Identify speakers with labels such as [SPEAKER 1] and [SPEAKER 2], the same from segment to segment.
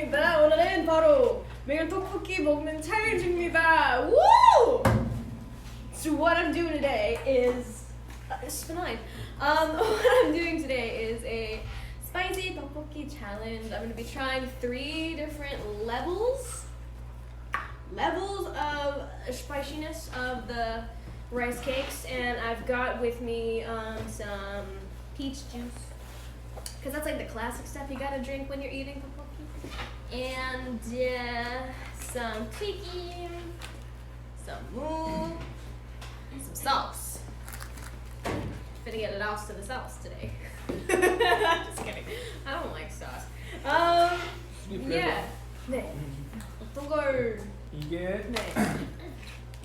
[SPEAKER 1] 오늘은 바로 매일 떡볶이 먹는 챌린지입니다. Woo! So what I'm doing today is it's fine. What I'm doing today is a spicy 떡볶이 challenge. I'm going to be trying 3 different levels of spiciness of the rice cakes, and I've got with me some peach juice, because that's like the classic stuff you gotta drink when you're eating tteokbokki. And some tiki, some moo, some sauce. Finna get it off to the sauce today. Just kidding. I don't like sauce. Yeah. 네. 어떤 걸?
[SPEAKER 2] 이게
[SPEAKER 1] 네.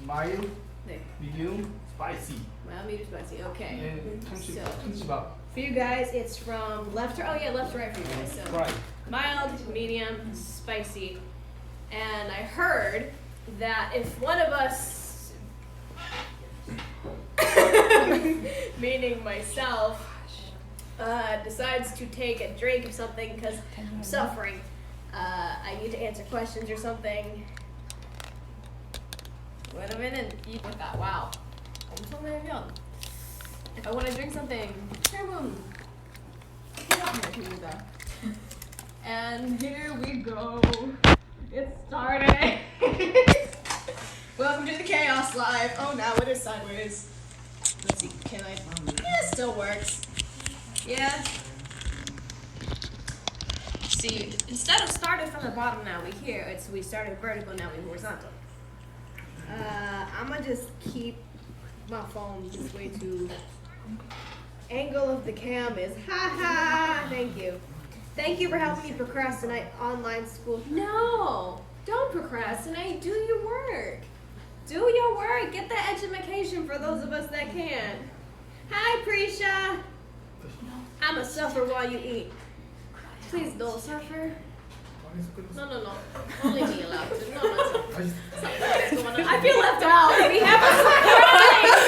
[SPEAKER 2] mild,
[SPEAKER 1] 네.
[SPEAKER 2] medium, spicy.
[SPEAKER 1] Mild, medium, spicy. Okay.
[SPEAKER 2] 네, 참치밥.
[SPEAKER 1] For you guys, it's from left to left to right for you guys. So
[SPEAKER 2] Right.
[SPEAKER 1] mild, medium, spicy. And I heard that if one of us, meaning myself, decides to take a drink of something because I'm suffering, I need to answer questions or something. Wait a minute, eat with that. Wow. 엄청나면. If I want to drink something, and here we go. It started. Welcome to the Chaos Live. Oh, now it is sideways. Let's see. Can I? Yeah, it still works. Yeah. See, instead of started from the bottom, now we started vertical, now we horizontal. I'ma just keep my phone this way to angle of the cam is ha. Thank you. Thank you for helping me procrastinate online school. No, don't procrastinate. Do your work. Do your work. Get the education for those of us that can. Hi, Prisha. I'ma suffer while you eat. Please don't suffer. No. Only me allowed to. No. What's going on? I feel left out. We have a surprise.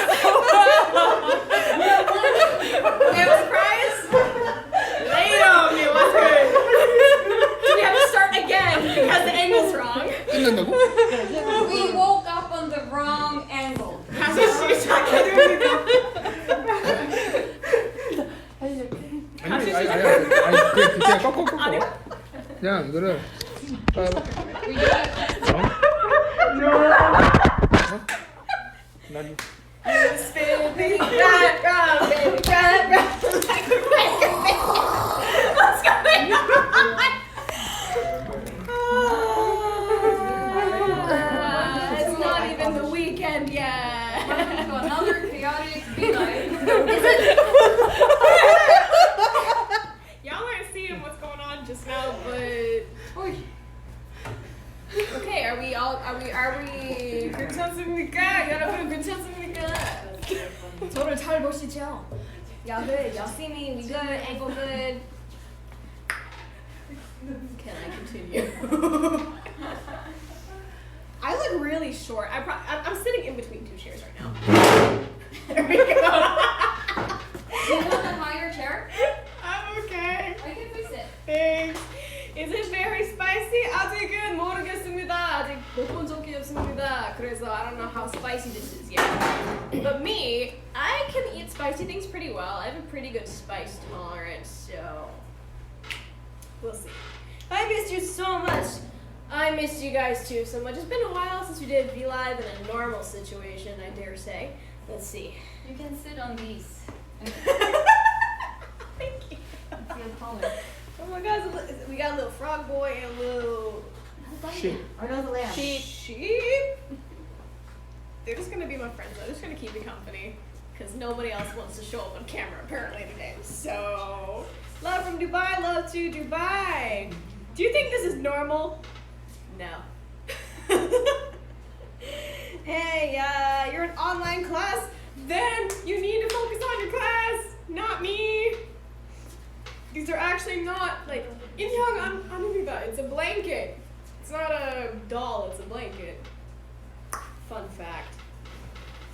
[SPEAKER 1] We have a surprise. Damn, it was good. So we have to start again because the angle's wrong.
[SPEAKER 3] We woke up on the wrong angle.
[SPEAKER 2] 아니 그냥 꺾어. 그냥 이거를 난
[SPEAKER 1] Spin, baby, round, baby, round. What's going on? It's not even the weekend yet.
[SPEAKER 3] Welcome to another chaotic VLIVE.
[SPEAKER 1] Y'all aren't seeing what's going on just now, but okay, are we 괜찮습니까? 여러분 괜찮습니까? 저를 잘 보시죠. Y'all good? Y'all see me? We good? Ankle good? Can I continue? I look really short. I'm sitting in between 2 chairs right now. There we go.
[SPEAKER 3] Do you want a higher chair?
[SPEAKER 1] I'm okay.
[SPEAKER 3] I can fix it.
[SPEAKER 1] Thanks. Is it very spicy? 아직은 모르겠습니다. 아직 먹어본 적이 없습니다. 그래서 I don't know how spicy this is yet. But me, I can eat spicy things pretty well. I have a pretty good spice tolerance, so we'll see. I missed you so much. I missed you guys too so much. It's been a while since we did VLive in a normal situation, I dare say. Let's see.
[SPEAKER 3] You can sit on these.
[SPEAKER 1] Thank you.
[SPEAKER 3] Feel taller.
[SPEAKER 1] Oh my God, we got a little frog boy and a little
[SPEAKER 2] sheep.
[SPEAKER 3] Are those lamb?
[SPEAKER 1] sheep. They're just gonna be my friends. I'm just gonna keep me company because nobody else wants to show up on camera apparently today. So, love from Dubai, love to Dubai. Do you think this is normal? No. Hey, you're in online class? Then you need to focus on your class, not me. These are actually not like 인형 아닙니다. It's a blanket. It's not a doll. It's a blanket. Fun fact.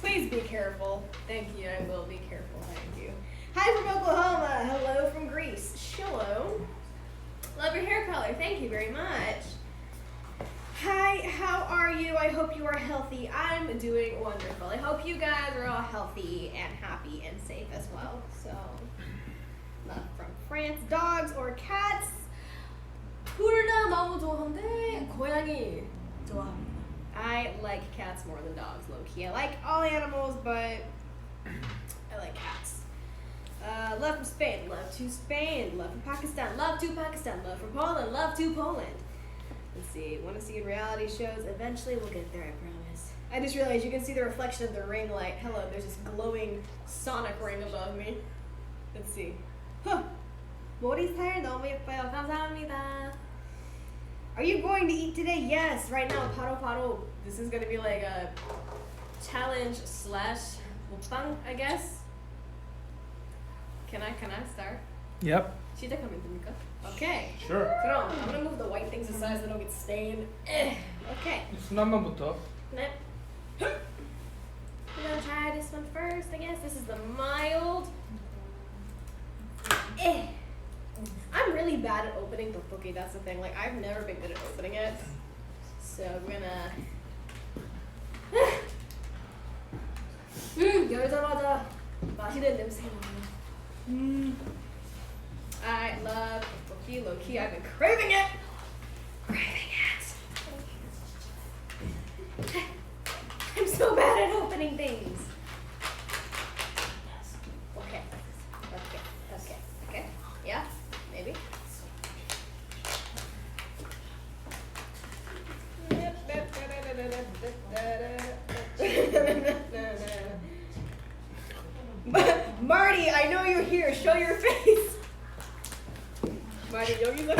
[SPEAKER 1] Please be careful. Thank you. I will be careful. Thank you. Hi from Oklahoma. Hello from Greece. Shalom. Love your hair color. Thank you very much. Hi, how are you? I hope you are healthy. I'm doing wonderful. I hope you guys are all healthy and happy and safe as well. So, love from France. Dogs or cats? 둘 다 너무 좋아하는데 고양이 좋아합니다. I like cats more than dogs, low-key. I like all animals, but I like cats. Love from Spain, love to Spain. Love from Pakistan, love to Pakistan. Love from Poland, love to Poland. Let's see, want to see reality shows? Eventually we'll get there, I promise. I just realized you can see the reflection of the ring light. Hello, there's this glowing sonic ring above me. Let's see. Huh. 머리 스타일 너무 예뻐요. 감사합니다. Are you going to eat today? Yes, right now, 바로. This is going to be like a challenge slash mukbang, I guess. Can I start?
[SPEAKER 2] Yep.
[SPEAKER 1] 시작하면 됩니까? Okay.
[SPEAKER 2] Sure.
[SPEAKER 1] 그럼 I'm gonna move the white things aside so they don't get stained. Okay.
[SPEAKER 2] 순한맛부터.
[SPEAKER 1] We're gonna try this one first, I guess. This is the mild. I'm really bad at opening tteokbokki, that's the thing. Like, I've never been good at opening it. So we're gonna. 열자마자 맛있는 냄새가 나요. I love tteokbokki, low key. I've been craving it. I'm so bad at opening things. Okay. Yeah, maybe. Marty, I know you're here. Show your face. Marty, 여기 있어.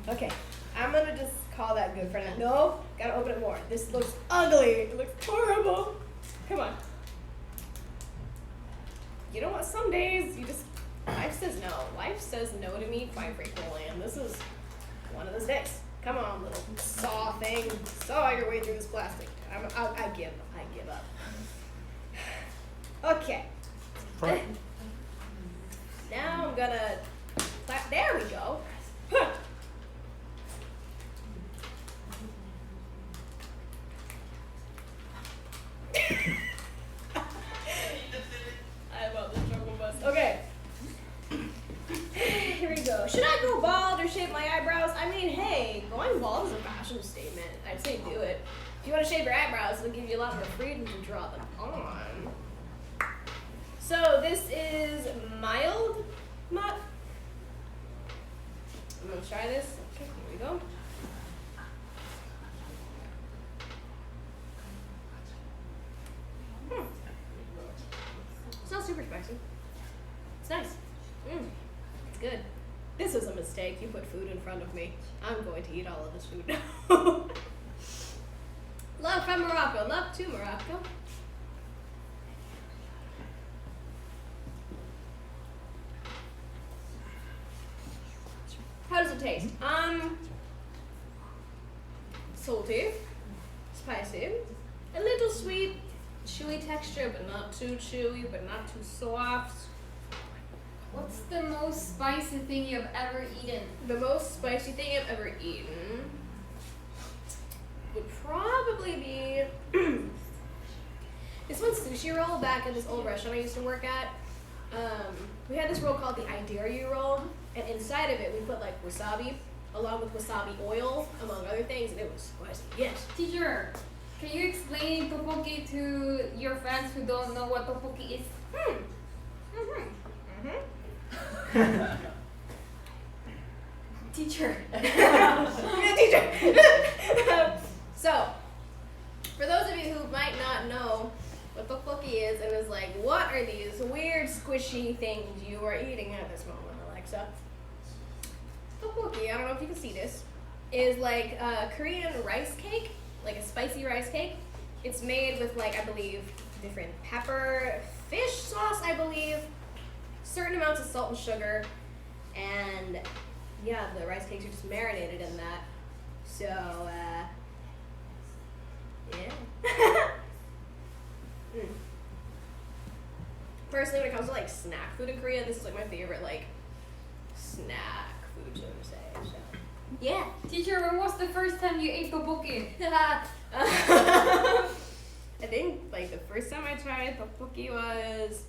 [SPEAKER 1] Okay, I'm gonna just call that good for now. No, gotta open it more. This looks ugly. It looks horrible. Come on. You know what? Some days you just life says no. Life says no to me quite frequently, and this is one of those days. Come on, little saw thing. Saw your way through this plastic. I give up. Okay.
[SPEAKER 2] Right.
[SPEAKER 1] Now I'm gonna. There we go. Huh. I love the struggle bus. Okay. Here we go. Should I go bald or shave my eyebrows? I mean, hey, going bald is a fashion statement. I'd say do it. If you want to shave your eyebrows, it'll give you a lot more freedom to draw them on. So this is mild mutt. I'm gonna try this. Okay, here we go. It's not super spicy. It's nice. It's good. This was a mistake. You put food in front of me. I'm going to eat all of this food now. Love from Morocco. Love to Morocco. How does it taste? Salty, spicy, a little sweet, chewy texture, but not too chewy, but not too soft.
[SPEAKER 3] What's the most spicy thing you've ever eaten?
[SPEAKER 1] The most spicy thing I've ever eaten would probably be this one sushi roll back at this old restaurant I used to work at. We had this roll called the I Dare You roll, and inside of it we put like wasabi along with wasabi oil, among other things, and it was spicy. Yes.
[SPEAKER 3] Teacher, can you explain tteokbokki to your friends who don't know what tteokbokki is? Teacher.
[SPEAKER 1] Yeah, teacher. So, for those of you who might not know what tteokbokki is and is like, what are these weird squishy things you are eating at this moment, Alexa? Tteokbokki, I don't know if you can see this, is like a Korean rice cake, like a spicy rice cake. It's made with like, I believe, different pepper, fish sauce, I believe, certain amounts of salt and sugar, and yeah, the rice cakes are just marinated in that. So, yeah. Personally, when it comes to like snack food in Korea, this is like my favorite like snack food, so to say. So yeah.
[SPEAKER 3] Teacher, when was the first time you ate tteokbokki?
[SPEAKER 1] I think like the first time I tried tteokbokki was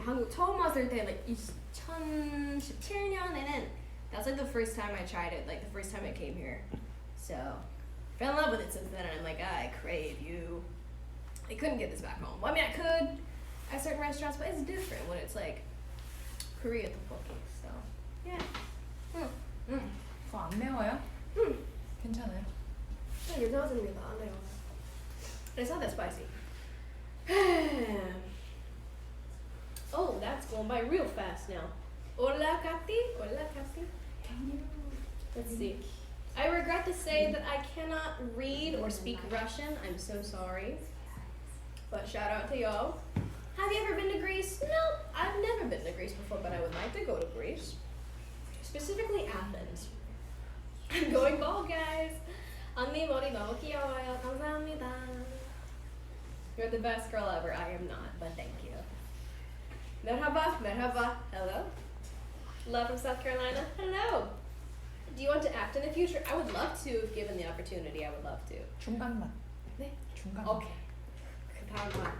[SPEAKER 1] 한국 처음 왔을 때 like 2017년에는 that's like the first time I tried it, like the first time I came here. So fell in love with it since then, and I'm like, I crave you. I couldn't get this back home. Well, I mean, I could at certain restaurants, but it's different when it's like Korea tteokbokki. So yeah.
[SPEAKER 4] 그거 안 매워요? 괜찮아요?
[SPEAKER 1] 네, 괜찮습니다. 안 매워. It's not that spicy. Oh, that's going by real fast now. Hola, Kati. Hola, Kati. Let's see. I regret to say that I cannot read or speak Russian. I'm so sorry. But shout out to y'all. Have you ever been to Greece? No, I've never been to Greece before, but I would like to go to Greece. Specifically Athens. I'm going bald, guys. 언니 머리 너무 귀여워요. 감사합니다. You're the best girl ever. I am not, but thank you. Merhaba, merhaba. Hello. Love from South Carolina. Hello. Do you want to act in the future? I would love to, if given the opportunity. I would love to.
[SPEAKER 4] 중간만.
[SPEAKER 1] 네.
[SPEAKER 4] 중간.
[SPEAKER 1] Okay. 그 다음만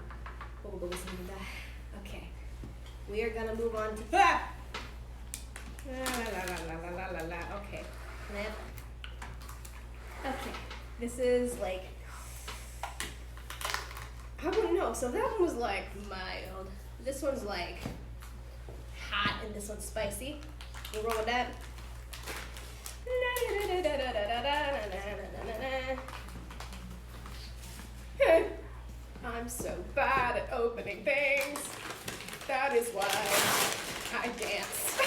[SPEAKER 1] 보고 보겠습니다. Okay. We are gonna move on to. La la la la la la la. Okay. Okay. This is like. I wouldn't know. So that one was like mild. This one's like hot, and this one's spicy. We'll roll with that. I'm so bad at opening things. That is why I dance.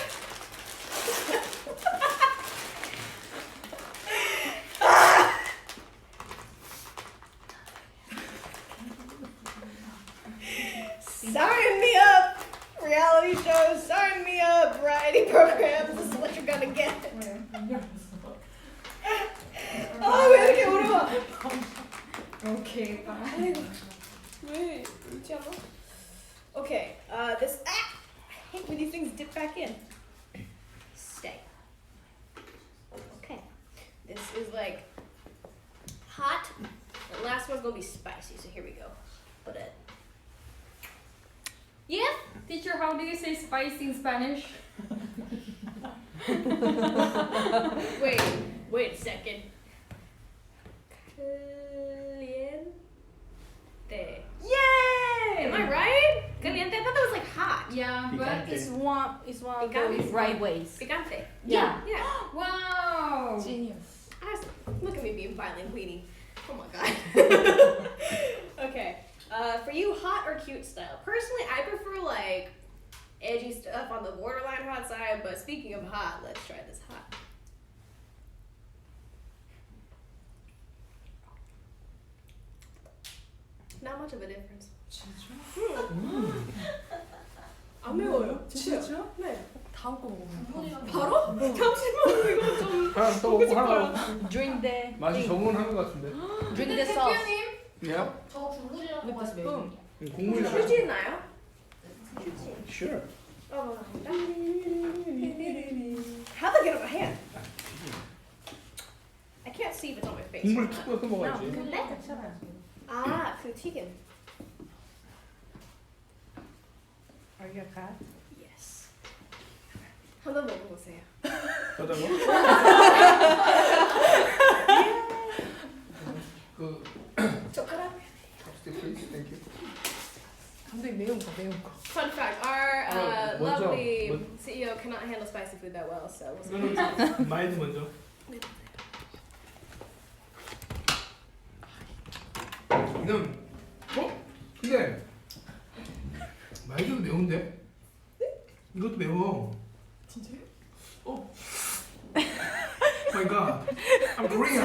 [SPEAKER 1] Sign me up! Reality shows, sign me up! Variety programs, this is what you're gonna get. 아, 왜 이렇게 어려워?
[SPEAKER 4] 오케이.
[SPEAKER 1] 왜? 그렇지 않아? Okay, this. I hate when these things dip back in. Stay. Okay. This is like hot. The last one's gonna be spicy, so here we go. Put it. Yeah?
[SPEAKER 3] Teacher, how do you say spicy in Spanish?
[SPEAKER 1] Wait a second. Caliente. Yay! Am I right? Caliente? I thought that was like hot.
[SPEAKER 3] Yeah, but
[SPEAKER 4] It's one of
[SPEAKER 1] Picante.
[SPEAKER 4] the right ways.
[SPEAKER 1] Picante.
[SPEAKER 4] Yeah.
[SPEAKER 1] Yeah.
[SPEAKER 3] wow.
[SPEAKER 4] Genius.
[SPEAKER 1] Look at me being violent queenie. Oh my god. Okay. For you, hot or cute style? Personally, I prefer like edgy stuff on the borderline hot side, but speaking of hot, let's try this hot. Not much of a difference. 안 매워요.
[SPEAKER 4] 진짜?
[SPEAKER 1] 네.
[SPEAKER 4] 다음 거 먹으면.
[SPEAKER 1] 바로? 잠시만 이거 좀
[SPEAKER 2] 하나 더
[SPEAKER 1] 먹고
[SPEAKER 2] 먹고 하나
[SPEAKER 1] 싶어요.
[SPEAKER 2] 먹고.
[SPEAKER 4] Drink the.
[SPEAKER 2] 맛이 적응한 것 같은데.
[SPEAKER 4] Drink the sauce.
[SPEAKER 3] 대표님,
[SPEAKER 2] Yeah.
[SPEAKER 3] 저 국물이랑
[SPEAKER 4] With the spoon.
[SPEAKER 2] 국물이
[SPEAKER 1] 휴지 있나요? 휴지.
[SPEAKER 2] Sure.
[SPEAKER 1] Oh, how'd they get on my hand? I can't see if it's on my face.
[SPEAKER 2] 국물 툭 떠서 먹어야지.
[SPEAKER 1] 근데?
[SPEAKER 4] 괜찮아요.
[SPEAKER 1] 아, 그 튀김.
[SPEAKER 4] Are you a cat?
[SPEAKER 1] Yes. 한번 먹어보세요.
[SPEAKER 2] 저자고. 그.
[SPEAKER 1] 젓가락.
[SPEAKER 2] Chopstick, please. Thank you.
[SPEAKER 4] 감독님 매운 거.
[SPEAKER 1] Fun fact: our
[SPEAKER 2] 먼저,
[SPEAKER 1] lovely
[SPEAKER 2] 먼저.
[SPEAKER 1] CEO cannot handle spicy food that well, so we'll see.
[SPEAKER 2] 이거는 마일드 먼저. 이건 근데 마일드도 매운데? 이것도 매워.
[SPEAKER 4] 진짜요?
[SPEAKER 2] My God, I'm Korean.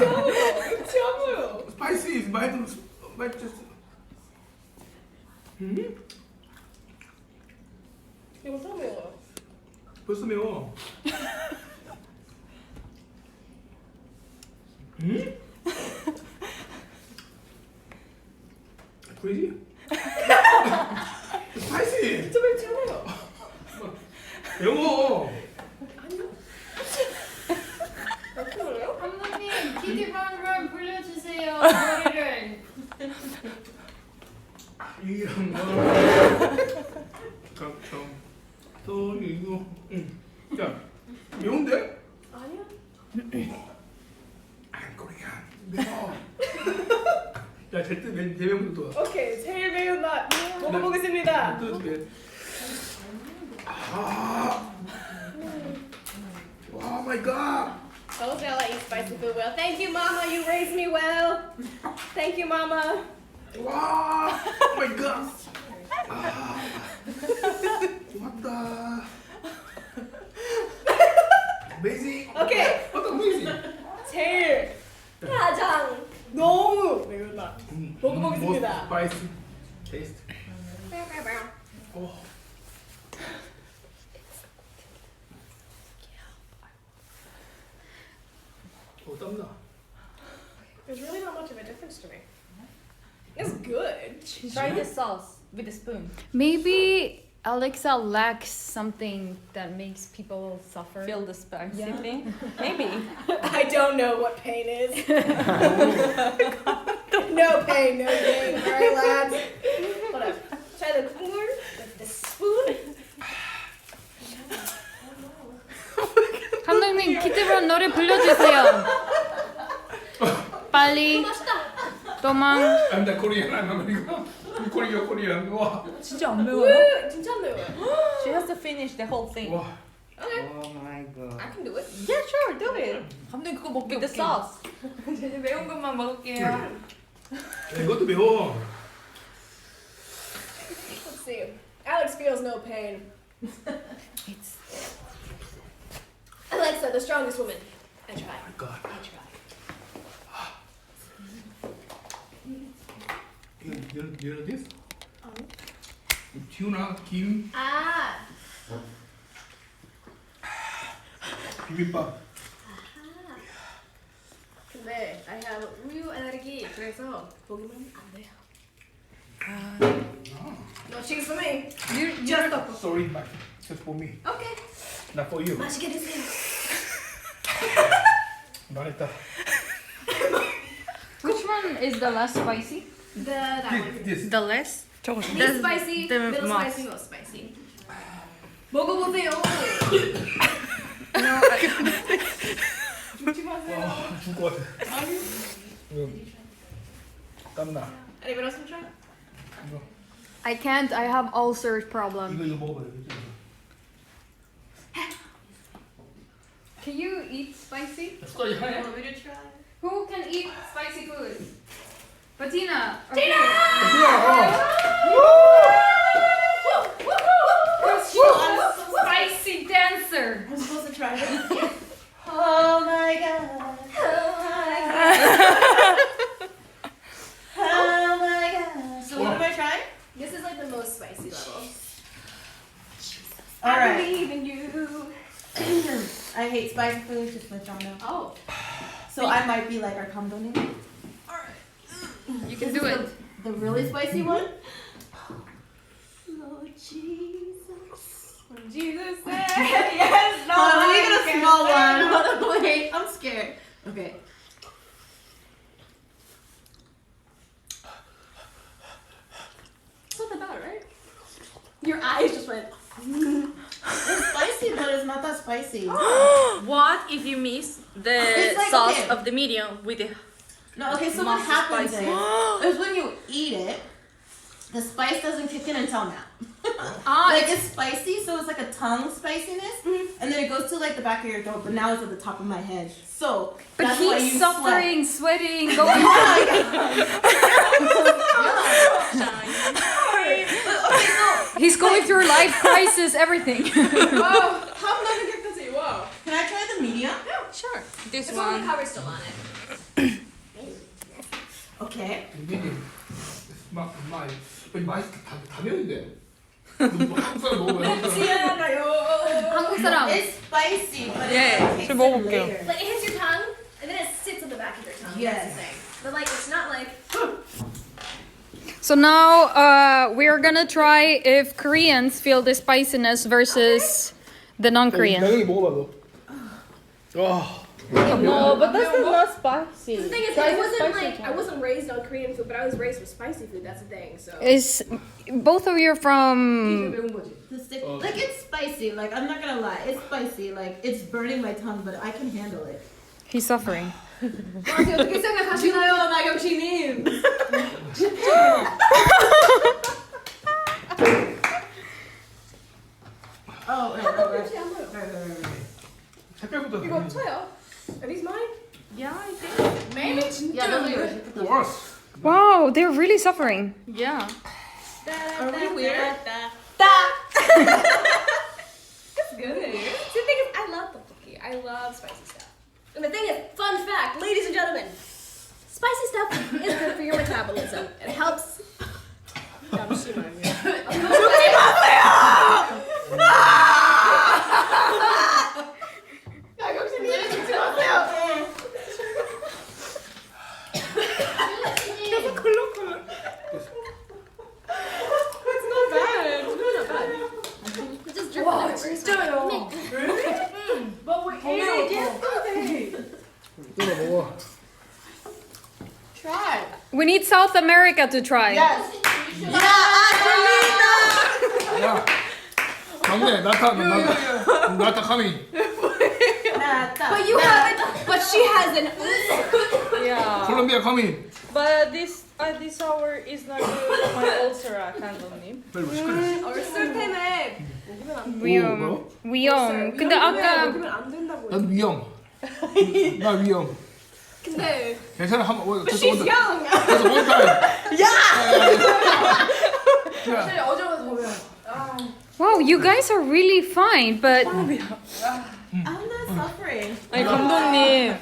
[SPEAKER 1] 지아무요.
[SPEAKER 2] Spicy is mild, might just.
[SPEAKER 1] 이거 더 매워요.
[SPEAKER 2] 벌써 매워. Crazy? Spicy.
[SPEAKER 1] 진짜 맵지 않아요.
[SPEAKER 2] 매워.
[SPEAKER 3] 머리를.
[SPEAKER 2] 이런 거. 깜짝. 또 이거. 야, 매운데?
[SPEAKER 1] 아니요.
[SPEAKER 2] 안 코리안. 매워. 야, 절대 내 매운도 또.
[SPEAKER 1] 오케이, 제일 매운 맛 먹어보겠습니다.
[SPEAKER 2] 또 매. 아. 와 마이 갓.
[SPEAKER 1] Told y'all I eat spicy food well. Thank you, Mama. You raised me well. Thank you, Mama.
[SPEAKER 2] 와 마이 갓. 아. 왔다. Amazing.
[SPEAKER 1] 오케이.
[SPEAKER 2] 어떤 amazing.
[SPEAKER 1] 제일 가장 너무 매운 맛 먹어보겠습니다.
[SPEAKER 2] Most spicy taste. 오. 오 땀나.
[SPEAKER 1] There's really not much of a difference to me. It's good.
[SPEAKER 4] Try the sauce with a spoon.
[SPEAKER 3] Maybe Alexa lacks something that makes people suffer.
[SPEAKER 4] Feel the spicy thing. Maybe.
[SPEAKER 1] I don't know what pain is. No pain, no gain. All right, lads. Whatever. Try the corn with the spoon.
[SPEAKER 3] 감독님 키트브런 노래 불러주세요. 빨리 도망.
[SPEAKER 2] I'm the Korean. I'm American. Korean. 와.
[SPEAKER 4] 진짜 안
[SPEAKER 1] Woo! 진짜 안 매워요.
[SPEAKER 4] She has to finish the whole thing.
[SPEAKER 2] 와.
[SPEAKER 1] Okay,
[SPEAKER 5] Oh my god.
[SPEAKER 1] I can do it.
[SPEAKER 4] Yeah, sure, do it. 감독님 그거 먹게 with the sauce. 이제 매운 것만 먹을게요.
[SPEAKER 2] 야, 이것도 매워.
[SPEAKER 1] Let's see. Alex feels no pain. Alexa, the strongest woman. I try.
[SPEAKER 2] My God.
[SPEAKER 1] I try.
[SPEAKER 2] You know this? 튜나, 김,
[SPEAKER 1] Ah.
[SPEAKER 2] 비빔밥.
[SPEAKER 1] 근데 I have 우유 알레르기 그래서 고기는 안 돼요. No cheese for me. Just a
[SPEAKER 2] Sorry, but just for me,
[SPEAKER 1] Okay.
[SPEAKER 2] not for you.
[SPEAKER 1] 맛있게 드세요.
[SPEAKER 2] 말했다.
[SPEAKER 3] Which one is the less spicy?
[SPEAKER 1] That one.
[SPEAKER 2] This.
[SPEAKER 4] The less? 저거
[SPEAKER 1] Least spicy,
[SPEAKER 4] the
[SPEAKER 1] middle
[SPEAKER 4] most.
[SPEAKER 1] spicy, most spicy. 먹어보세요.
[SPEAKER 2] 와, 죽을 것 같아. 이거 땀나.
[SPEAKER 1] Anyone else want to try?
[SPEAKER 2] 이거
[SPEAKER 3] I can't. I have ulcer problem.
[SPEAKER 2] 이거 먹어봐요. 이거.
[SPEAKER 3] Can you eat spicy?
[SPEAKER 2] 숟가락이 하얘.
[SPEAKER 1] Want me to try?
[SPEAKER 3] Who can eat spicy food? Bettina.
[SPEAKER 1] Tina!
[SPEAKER 3] Spicy dancer.
[SPEAKER 1] I'm supposed to try it. Oh my god. Oh my god. So what am I trying? This is like the most spicy level.
[SPEAKER 6] All
[SPEAKER 1] I
[SPEAKER 6] right.
[SPEAKER 1] believe in you.
[SPEAKER 6] I hate spicy food, just let y'all know.
[SPEAKER 1] Oh.
[SPEAKER 6] So I might be like our 감독님.
[SPEAKER 3] You can
[SPEAKER 6] This
[SPEAKER 3] do
[SPEAKER 6] is
[SPEAKER 3] it.
[SPEAKER 6] The really spicy one?
[SPEAKER 1] Lord Jesus. When Jesus said
[SPEAKER 6] Yes, no. Hold on, let me get a small one. Hold on, wait. I'm scared. Okay.
[SPEAKER 1] something about it, right?
[SPEAKER 6] Your eyes just went. It's spicy, but it's not that spicy.
[SPEAKER 4] What if you miss the
[SPEAKER 6] It's like,
[SPEAKER 4] sauce
[SPEAKER 6] okay.
[SPEAKER 4] of the medium with the
[SPEAKER 6] No, okay, so what
[SPEAKER 4] Mustard
[SPEAKER 6] happens
[SPEAKER 4] spicy.
[SPEAKER 6] is when you eat it, the spice doesn't kick in until now.
[SPEAKER 3] Ah,
[SPEAKER 6] Like it's spicy, so it's like a tongue spiciness, and then it goes to like the back of your throat, but now it's at the top of my head. So
[SPEAKER 3] but
[SPEAKER 6] that's why
[SPEAKER 3] he's
[SPEAKER 6] you
[SPEAKER 3] suffering, sweating, going. He's going through life crisis, everything.
[SPEAKER 1] Wow. How am I gonna get this? Whoa.
[SPEAKER 6] Can I try the medium?
[SPEAKER 4] Sure. This
[SPEAKER 1] It's only
[SPEAKER 4] one.
[SPEAKER 1] cover still on it.
[SPEAKER 6] Okay.
[SPEAKER 2] 이게 맛이 다 매운데. 한국 사람 먹어봐요. 한국 사람.
[SPEAKER 3] 한국 사람.
[SPEAKER 6] It's spicy, but
[SPEAKER 4] Yeah,
[SPEAKER 6] it
[SPEAKER 4] 저
[SPEAKER 6] takes
[SPEAKER 4] 먹어볼게요.
[SPEAKER 6] later.
[SPEAKER 1] Like it hits your tongue and then it sits on the back of your tongue.
[SPEAKER 6] Yes.
[SPEAKER 1] That's the thing. But like it's not like
[SPEAKER 3] So now we're gonna try if Koreans feel the spiciness versus the non-Korean.
[SPEAKER 2] 나영이 먹어봐 너. 어.
[SPEAKER 4] No, but that's not spicy.
[SPEAKER 1] The thing is,
[SPEAKER 4] Try
[SPEAKER 1] I
[SPEAKER 4] the
[SPEAKER 1] wasn't
[SPEAKER 4] spicy
[SPEAKER 1] like
[SPEAKER 4] one.
[SPEAKER 1] I wasn't raised on Korean food, but I was raised with spicy food. That's the thing. So
[SPEAKER 5] Is both of you from?
[SPEAKER 2] 매운 거지.
[SPEAKER 6] The stick, like it's spicy. Like I'm not gonna lie, it's spicy. Like it's burning my tongue, but I can handle it.
[SPEAKER 5] He's suffering.
[SPEAKER 1] 어떻게 생각하시나요, 나경 씨님?
[SPEAKER 6] Oh, right.
[SPEAKER 2] 색깔부터.
[SPEAKER 1] 이거 쳐요. Are these mine?
[SPEAKER 4] Yeah, I think.
[SPEAKER 1] Maybe.
[SPEAKER 6] Yeah, those are yours.
[SPEAKER 2] Worse.
[SPEAKER 5] Wow, they're really suffering.
[SPEAKER 4] Yeah.
[SPEAKER 6] Are we weird?
[SPEAKER 1] It's good. See, the thing is, I love tteokbokki. I love spicy stuff. And the thing is, fun fact, ladies and gentlemen, spicy stuff is good for your metabolism. It helps.
[SPEAKER 2] 뜯어 먹어.
[SPEAKER 6] Try.
[SPEAKER 5] We need South America to try.
[SPEAKER 6] Yes.
[SPEAKER 2] 야. 막내 나타 카밍.
[SPEAKER 1] But you haven't. But she hasn't.
[SPEAKER 4] Yeah.
[SPEAKER 2] 콜롬비아 카밍.
[SPEAKER 4] But this hour is not good for my ulcer 감독님.
[SPEAKER 2] 빨리 시끄러.
[SPEAKER 1] 얼굴 때문에
[SPEAKER 5] 위험. 위험. 근데 아까
[SPEAKER 1] 먹으면 안 된다고.
[SPEAKER 2] 난 위험. 나 위험.
[SPEAKER 1] 근데
[SPEAKER 2] 괜찮아 한번
[SPEAKER 1] But she's young.
[SPEAKER 2] 그래서 원 타임.
[SPEAKER 5] wow, you guys are really fine, but
[SPEAKER 6] I'm not suffering.
[SPEAKER 4] 아니 감독님.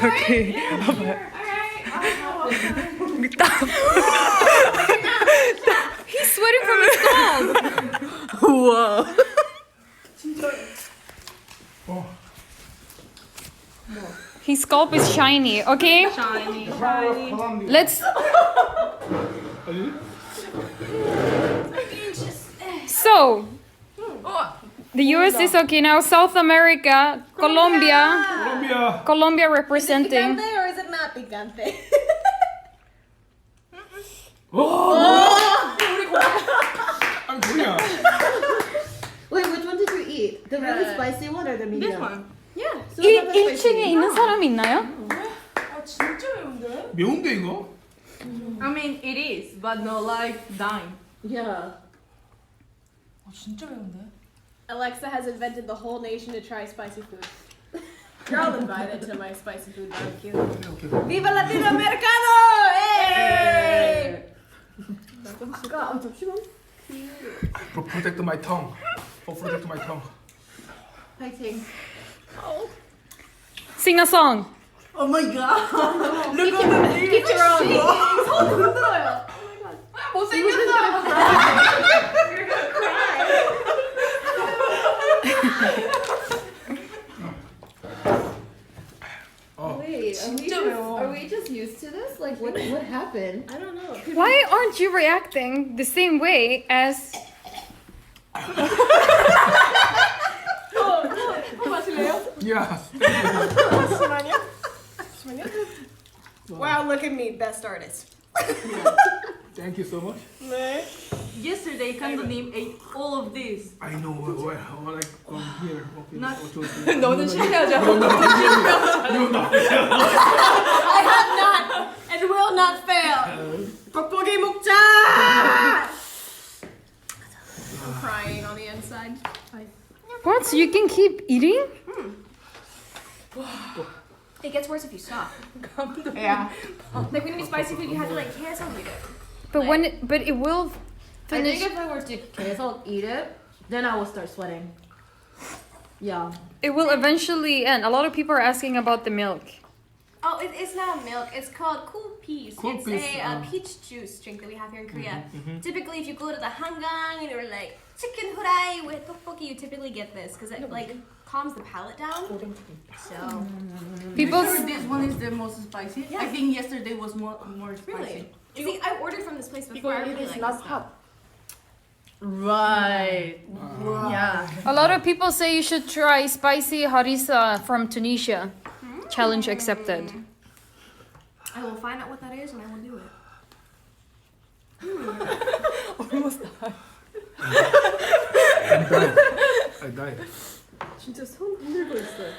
[SPEAKER 5] okay. He's sweating from his scalp.
[SPEAKER 4] 우와.
[SPEAKER 5] His scalp is shiny. Okay,
[SPEAKER 4] Shiny.
[SPEAKER 5] let's. So, the US is okay now. South America, Colombia,
[SPEAKER 2] 콜롬비아.
[SPEAKER 5] Colombia representing.
[SPEAKER 1] Picante or is it not picante?
[SPEAKER 2] I'm Korea.
[SPEAKER 6] Wait, which one did you eat? The really spicy one or the medium?
[SPEAKER 4] This one.
[SPEAKER 1] Yeah.
[SPEAKER 6] So it's not that
[SPEAKER 5] 1층에
[SPEAKER 6] spicy.
[SPEAKER 5] 있는 사람 있나요?
[SPEAKER 4] 아 진짜 매운데?
[SPEAKER 2] 매운데 이거?
[SPEAKER 4] I mean it is, but not like dying.
[SPEAKER 6] Yeah.
[SPEAKER 4] 아 진짜 매운데?
[SPEAKER 1] Alexa has invented the whole nation to try spicy food. You're all invited to my spicy food barbecue.
[SPEAKER 2] 오케이.
[SPEAKER 1] Viva Latinoamericano! Hey! 잠시만.
[SPEAKER 2] Protect my tongue. Protect my tongue.
[SPEAKER 6] Fighting.
[SPEAKER 5] Sing a song.
[SPEAKER 6] Oh my god. Look at the
[SPEAKER 1] Keep your own. 손 흔들어요.
[SPEAKER 4] 못생겼어.
[SPEAKER 1] You're gonna cry.
[SPEAKER 6] Wait, are we just used to this? Like, what happened?
[SPEAKER 1] I don't know.
[SPEAKER 5] Why aren't you reacting the same way as?
[SPEAKER 2] Yeah.
[SPEAKER 1] Wow, look at me, best artist.
[SPEAKER 2] Thank you so much.
[SPEAKER 4] Yesterday 감독님 ate all of this.
[SPEAKER 2] I know. Well, like here. Okay.
[SPEAKER 4] 너는 실패하자.
[SPEAKER 1] I have not and will not fail. 떡볶이 먹자. I'm crying on the inside.
[SPEAKER 5] What? So you can keep eating?
[SPEAKER 1] It gets worse if you stop.
[SPEAKER 6] Yeah.
[SPEAKER 1] Like when you eat spicy food, you have to like cancel eat it.
[SPEAKER 5] But but it will
[SPEAKER 6] I
[SPEAKER 5] finish.
[SPEAKER 6] think if I were to 계속 eat it, then I will start sweating. Yeah.
[SPEAKER 5] It will eventually end. A lot of people are asking about the milk.
[SPEAKER 1] Oh, it's not milk. It's called Cool Peas.
[SPEAKER 2] Cool
[SPEAKER 1] it's
[SPEAKER 2] Peas,
[SPEAKER 1] a peach juice drink that we have here in Korea. Typically, if you go to the hangang and you're like chicken hurai with tteokbokki, you typically get this because it like calms the palate down. So
[SPEAKER 5] People.
[SPEAKER 4] This one is the most spicy. I think yesterday was more spicy.
[SPEAKER 1] really, see, I ordered from this place before. I really like this stuff.
[SPEAKER 4] Right. Yeah.
[SPEAKER 5] A lot of people say you should try spicy harissa from Tunisia. Challenge accepted.
[SPEAKER 1] I will find out what that is and I will do it.
[SPEAKER 4] Almost died.
[SPEAKER 2] I died.
[SPEAKER 1] 진짜 손 흔들고 있어요.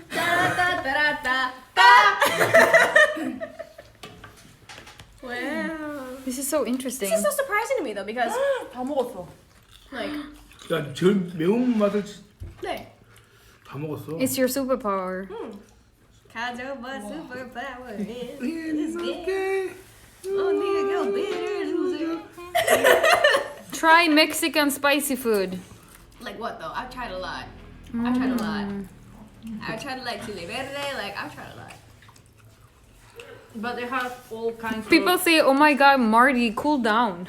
[SPEAKER 1] 따라따따라따. Wow.
[SPEAKER 5] This is so interesting.
[SPEAKER 1] This is so surprising to me though because
[SPEAKER 4] 다 먹었어.
[SPEAKER 1] like
[SPEAKER 2] 야, 제일 매운 맛을
[SPEAKER 1] 네.
[SPEAKER 2] 다 먹었어.
[SPEAKER 5] It's your superpower.
[SPEAKER 1] 가져봐 superpower is
[SPEAKER 2] It's okay.
[SPEAKER 1] only a bitter loser.
[SPEAKER 5] Try Mexican spicy food.
[SPEAKER 1] Like what though? I've tried a lot. I've tried a lot. I've tried like chile verde. Like I've tried a lot.
[SPEAKER 4] But they have all kinds
[SPEAKER 5] People
[SPEAKER 4] of...
[SPEAKER 5] say, "Oh my God, Marty, cool down."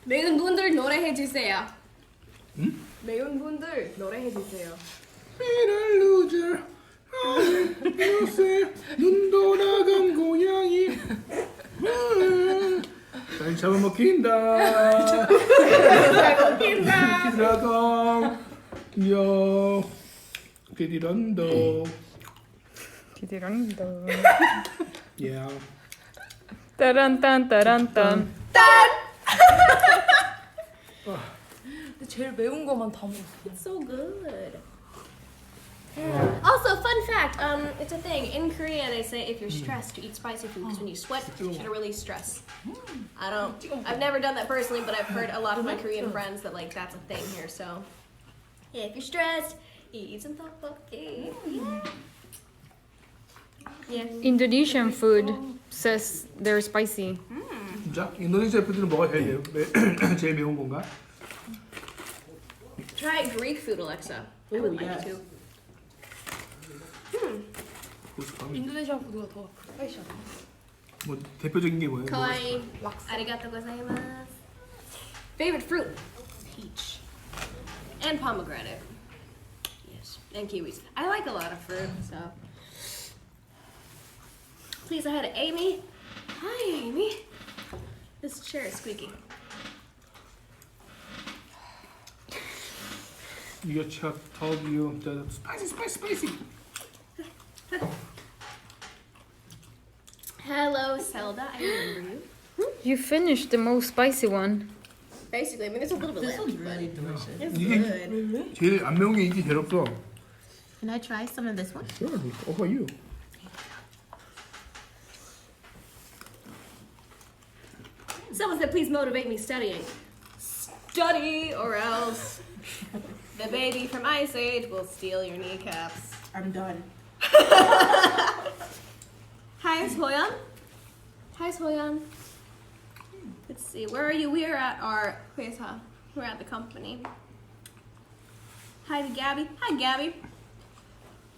[SPEAKER 1] 매운 분들 노래해 주세요.
[SPEAKER 2] 응?
[SPEAKER 1] 매운 분들 노래해 주세요.
[SPEAKER 2] Bitter loser. 요새 눈 돌아간 고양이. 날 잡아먹힌다. 기사강. 요. 디디런도. Yeah.
[SPEAKER 5] 따란딴 따란딴.
[SPEAKER 4] 근데 제일 매운 거만 다 먹었어.
[SPEAKER 1] It's so good. Also, fun fact, it's a thing. In Korea, they say if you're stressed, to eat spicy food because when you sweat, you try to release stress. I've never done that personally, but I've heard a lot of my Korean friends that like that's a thing here. So, yeah, if you're stressed, eat some tteokbokki. Yeah.
[SPEAKER 5] Indonesian food says they're spicy.
[SPEAKER 2] 진짜? 인도네시아 푸드는 뭐가 제일 제일 매운 건가?
[SPEAKER 1] Try Greek food, Alexa. I would like to.
[SPEAKER 4] 인도네시아 푸드가 더 스파이시하다.
[SPEAKER 2] 뭐 대표적인 게 뭐예요?
[SPEAKER 1] Kawaii. Arigato gozaimasu. Favorite fruit? Peach. And pomegranate. Yes. And kiwis. I like a lot of fruit, so. Please, I had Amy. Hi, Amy. This chair is squeaky.
[SPEAKER 2] You just told you the spicy.
[SPEAKER 1] Hello, Zelda. I remember you.
[SPEAKER 5] You finished the most spicy one.
[SPEAKER 1] Basically, I mean, there's a little bit left.
[SPEAKER 6] delicious.
[SPEAKER 1] It's
[SPEAKER 2] 이게
[SPEAKER 1] good.
[SPEAKER 2] 제일 안 매운 게 인기 제일 없어.
[SPEAKER 6] Can I try some of this one?
[SPEAKER 2] Sure, over you.
[SPEAKER 1] Someone said, please motivate me studying. Study, or else the baby from Ice Age will steal your kneecaps.
[SPEAKER 6] I'm done.
[SPEAKER 1] Hi, Soyeon. Hi, Soyeon. Let's see, where are you? We are at our 회사. We're at the company. Hi to Gabby. Hi, Gabby.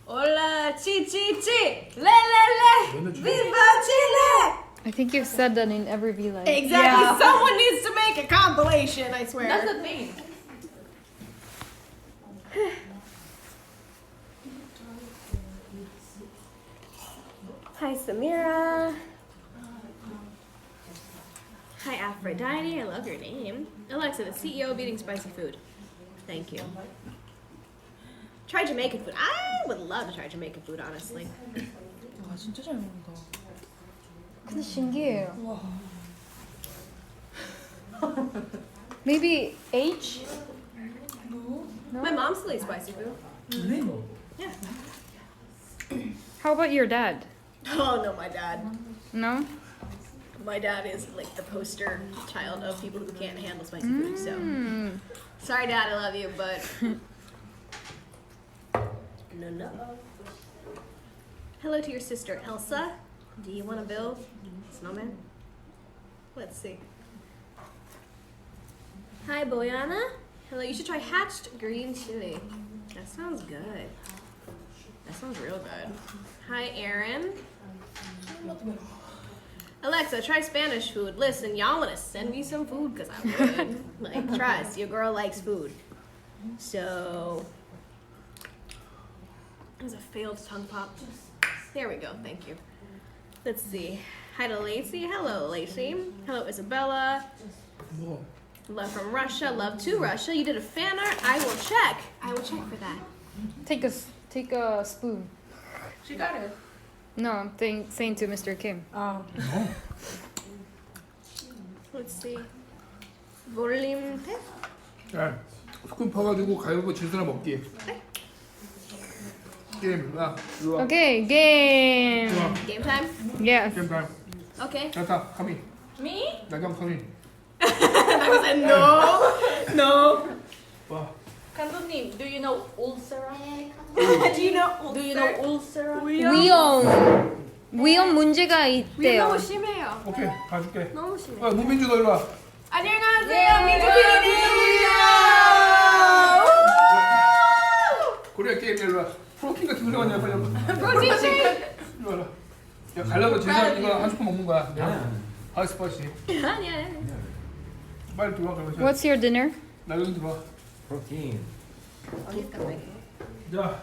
[SPEAKER 1] Hola, chi chi chi. Le le le. Viva Chile.
[SPEAKER 5] I think you've said that in every VLIVE.
[SPEAKER 1] Exactly.
[SPEAKER 4] Yeah.
[SPEAKER 1] Someone needs to make a compilation, I swear.
[SPEAKER 4] That's the thing.
[SPEAKER 1] Hi, Samira. Hi, Aphrodite. I love your name. Alexa, the CEO of eating spicy food. Thank you. Try Jamaican food. I would love to try Jamaican food, honestly.
[SPEAKER 4] 와 진짜 잘 먹는다.
[SPEAKER 5] 근데 신기해요. Maybe H?
[SPEAKER 1] My mom still eats spicy food. Yeah.
[SPEAKER 5] How about your dad?
[SPEAKER 1] Oh, no, my dad.
[SPEAKER 5] No?
[SPEAKER 1] My dad is like the poster child of people who can't handle spicy food, so. Sorry, Dad, I love you, but. No. Hello to your sister, Elsa. Do you want to build a snowman? Let's see. Hi, Boyana. Hello, you should try hatched green chili. That sounds good. That sounds real good. Hi, Aaron. Alexa, try Spanish food. Listen, y'all want to send me some food? Because I would. Like, trust, your girl likes food. So, It was a failed tongue pop. There we go. Thank you. Let's see. Hi to Lacey. Hello, Lacey. Hello, Isabella.
[SPEAKER 2] 뭐
[SPEAKER 1] Love from Russia. Love to Russia. You did a fan art. I will check. I will check for that.
[SPEAKER 5] Take a spoon.
[SPEAKER 4] She got it.
[SPEAKER 5] No, I'm saying to Mr. Kim.
[SPEAKER 1] Let's see. Volume test.
[SPEAKER 2] 야, 스푼 퍼가지고 가위바위보 질 사람 먹기. 게임. 야, 이리 와.
[SPEAKER 5] Okay, game.
[SPEAKER 2] 이리 와.
[SPEAKER 1] Game time.
[SPEAKER 5] Yes.
[SPEAKER 2] 게임 타임.
[SPEAKER 1] Okay.
[SPEAKER 2] 나타, 카미.
[SPEAKER 4] Me?
[SPEAKER 2] 나경 카미.
[SPEAKER 1] I was like, no, no.
[SPEAKER 2] 와.
[SPEAKER 4] 감독님, do you know ulcera?
[SPEAKER 1] Do you know?
[SPEAKER 4] Do you know ulcera?
[SPEAKER 5] 위험 문제가
[SPEAKER 1] 위험
[SPEAKER 5] 있대요.
[SPEAKER 1] 너무 심해요.
[SPEAKER 2] 오케이, 가줄게.
[SPEAKER 1] 너무 심해.
[SPEAKER 2] 아, 무민주 너 일로 와.
[SPEAKER 1] 안녕히 가세요, 민주 PD님.
[SPEAKER 2] 코리아 게임 일로 와. 프로틴 같은 거 가냐 빨리 와.
[SPEAKER 1] 프로틴 쉐이크.
[SPEAKER 2] 일로 와라. 야, 갈라고 제사 이거 한 스푼 먹는 거야. 아, 스파이시.
[SPEAKER 1] 아니야.
[SPEAKER 2] 빨리 들어와 그러면.
[SPEAKER 5] What's your dinner?
[SPEAKER 2] 나경 들어와.
[SPEAKER 7] 프로틴.
[SPEAKER 2] 자,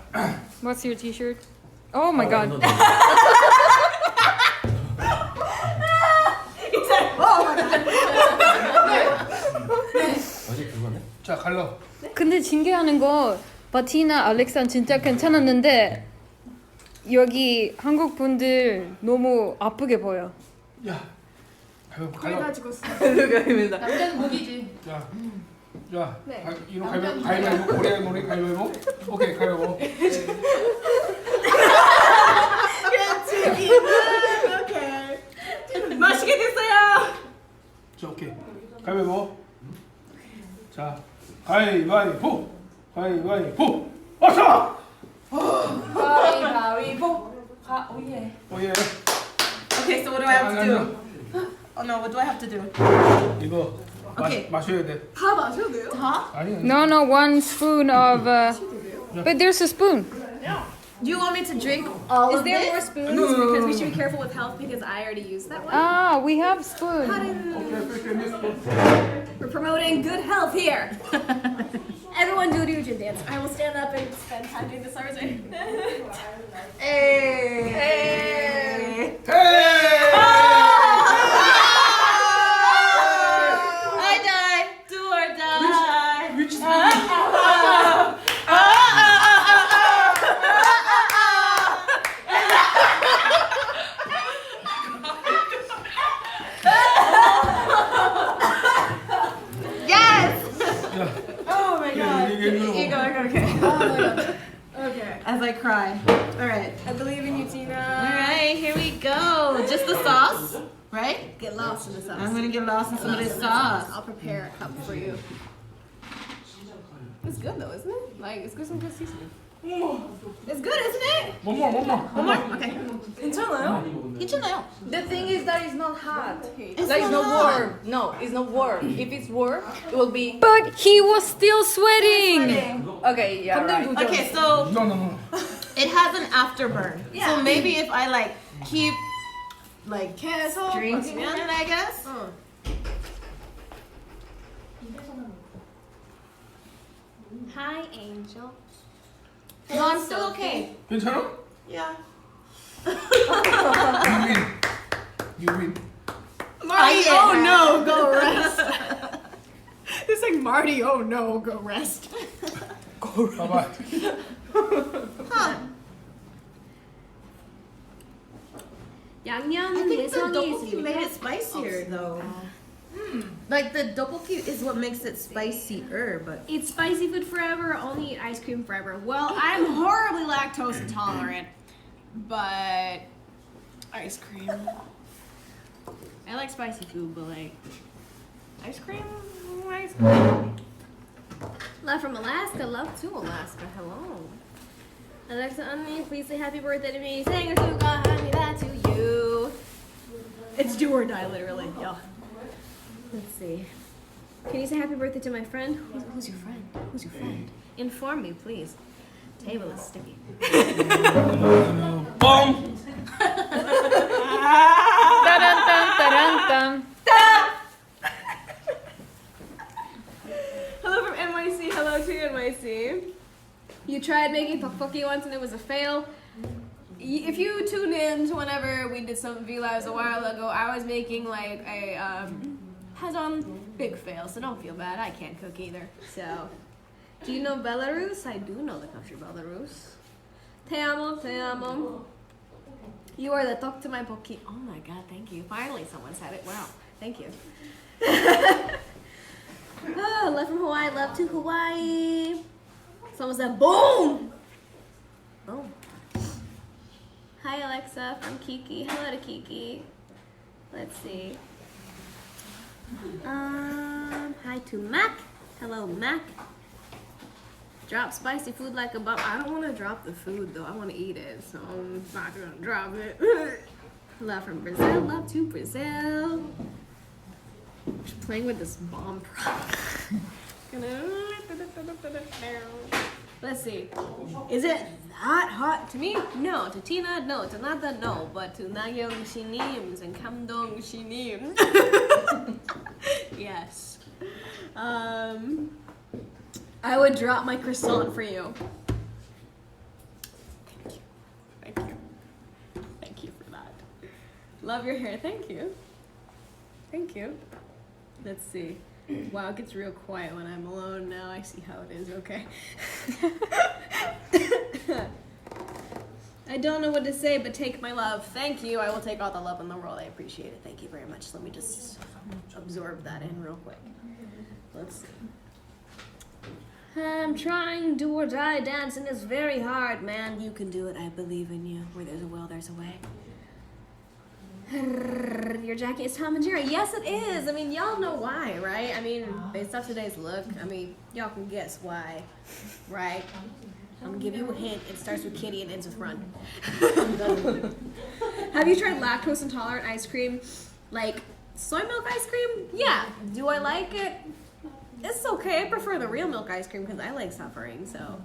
[SPEAKER 5] What's your t-shirt? Oh my god.
[SPEAKER 7] 어제 그거네.
[SPEAKER 2] 자, 갈라.
[SPEAKER 5] 근데 신기하는 거 바티나 알렉산 진짜 괜찮았는데 여기 한국 분들 너무 아프게 보여.
[SPEAKER 2] 야, 갈라.
[SPEAKER 1] 가지고 있어.
[SPEAKER 4] 남자는 목이지.
[SPEAKER 2] 자, 자,
[SPEAKER 1] 네.
[SPEAKER 2] 이거 가위바위보. 코리아 놀이 가위바위보. 오케이, 가위바위보.
[SPEAKER 1] 오케이. 맛있게 됐어요.
[SPEAKER 2] 자, 오케이. 가위바위보. 자, 가위바위보. 가위바위보. 어서!
[SPEAKER 4] 가위바위보. 오예.
[SPEAKER 2] 오예.
[SPEAKER 6] Okay, so what do I have to do? Oh no, what do I have to do?
[SPEAKER 2] 이거
[SPEAKER 6] 오케이.
[SPEAKER 2] 마셔야 돼.
[SPEAKER 1] 다 마셔도 돼요?
[SPEAKER 2] 아니.
[SPEAKER 5] No, one spoon of. But there's a spoon.
[SPEAKER 6] Do you want me to drink all
[SPEAKER 1] Is
[SPEAKER 6] of
[SPEAKER 1] there
[SPEAKER 6] this?
[SPEAKER 1] more spoons?
[SPEAKER 2] No.
[SPEAKER 1] Because we should be careful with health because I already used that one.
[SPEAKER 5] Ah, we have spoon.
[SPEAKER 1] We're promoting good health here. Everyone do Ryujin dance. I will stand up and spend time doing the stars.
[SPEAKER 6] Hey. Hey. I die. Do or die. Oh my god. Okay.
[SPEAKER 1] Okay.
[SPEAKER 6] As I cry. Alright.
[SPEAKER 1] I believe in you, Tina.
[SPEAKER 6] Alright, here we go. Just the sauce, right?
[SPEAKER 1] Get lost in the sauce.
[SPEAKER 6] I'm gonna get lost in some of this sauce.
[SPEAKER 1] I'll prepare a cup for you. It's good though, isn't it? Like, it's good, some good seasoning. It's good, isn't it?
[SPEAKER 2] One more.
[SPEAKER 1] Okay.
[SPEAKER 6] 괜찮아요.
[SPEAKER 4] The thing is that it's not hot.
[SPEAKER 6] It's
[SPEAKER 4] Like it's
[SPEAKER 6] not
[SPEAKER 4] not
[SPEAKER 6] hot.
[SPEAKER 4] warm. No, it's not warm. If it's warm, it will be.
[SPEAKER 5] But he was still sweating.
[SPEAKER 4] Okay, yeah, right.
[SPEAKER 6] Okay, so
[SPEAKER 2] No.
[SPEAKER 6] it has an afterburn.
[SPEAKER 1] Yeah.
[SPEAKER 6] So maybe if I like keep like
[SPEAKER 1] 계속
[SPEAKER 6] drinking
[SPEAKER 1] 버티면?
[SPEAKER 6] it, I guess.
[SPEAKER 1] Hi, Angel.
[SPEAKER 6] No, I'm still okay.
[SPEAKER 2] 괜찮아?
[SPEAKER 6] Yeah.
[SPEAKER 2] You win.
[SPEAKER 1] Marty,
[SPEAKER 6] did.
[SPEAKER 1] oh no, go rest. It's like Marty, oh no, go rest.
[SPEAKER 2] 봐봐.
[SPEAKER 6] I
[SPEAKER 1] 양념은
[SPEAKER 6] think the
[SPEAKER 1] 예성이
[SPEAKER 6] tteokbokki made
[SPEAKER 1] 있으니까.
[SPEAKER 6] it spicier though. Like the tteokbokki is what makes it spicier, but
[SPEAKER 1] Eat spicy food forever, only eat ice cream forever. Well, I'm horribly lactose intolerant, but ice cream. I like spicy food, but like ice cream. Love from Alaska, love to Alaska. Hello. Alexa, please say happy birthday to me. Saying that to you. It's do or die, literally. Yeah. Let's see. Can you say happy birthday to my friend? Who's your friend? Who's your friend? Inform me, please. Table is sticky.
[SPEAKER 2] 뻥.
[SPEAKER 5] Tarantam.
[SPEAKER 1] Hello from NYC. Hello to NYC. You tried making tteokbokki once and it was a fail. If you tune in to whenever we did some V-Lives a while ago, I was making like a Hajun big fail, so don't feel bad. I can't cook either. So, do you know Belarus? I do know the country Belarus. Te amo, te amo. You are the talk to my poki. Oh my god, thank you. Finally someone said it. Wow, thank you. Love from Hawaii, love to Hawaii. Someone said boom! Boom. Hi Alexa from Kiki. Hello to Kiki. Let's see. Hi to Mac. Hello Mac. Drop spicy food like a bomb. I don't want to drop the food though. I want to eat it, so I'm not gonna drop it. Love from Brazil. Love to Brazil. Just playing with this bomb prop. Let's see. Is it that hot to me? No. To Tina? No. To Nata? No. But to Nagyong Shinim and Kamdong Shinim. Yes. I would drop my croissant for you. Thank you. Thank you. Thank you for that. Love your hair. Thank you. Thank you. Let's see. Wow, it gets real quiet when I'm alone now. I see how it is. Okay. I don't know what to say, but take my love. Thank you. I will take all the love in the world. I appreciate it. Thank you very much. Let me just absorb that in real quick. Let's see. I'm trying do or die dancing is very hard, man. You can do it. I believe in you. Where there's a will, there's a way. Your jacket is Tom and Jerry. Yes, it is. I mean, y'all know why, right? I mean, based off today's look, I mean, y'all can guess why, right? I'm gonna give you a hint. It starts with kitty and ends with run. Have you tried lactose intolerant ice cream? Like soy milk ice cream? Yeah. Do I like it? It's okay. I prefer the real milk ice cream because I like suffering, so.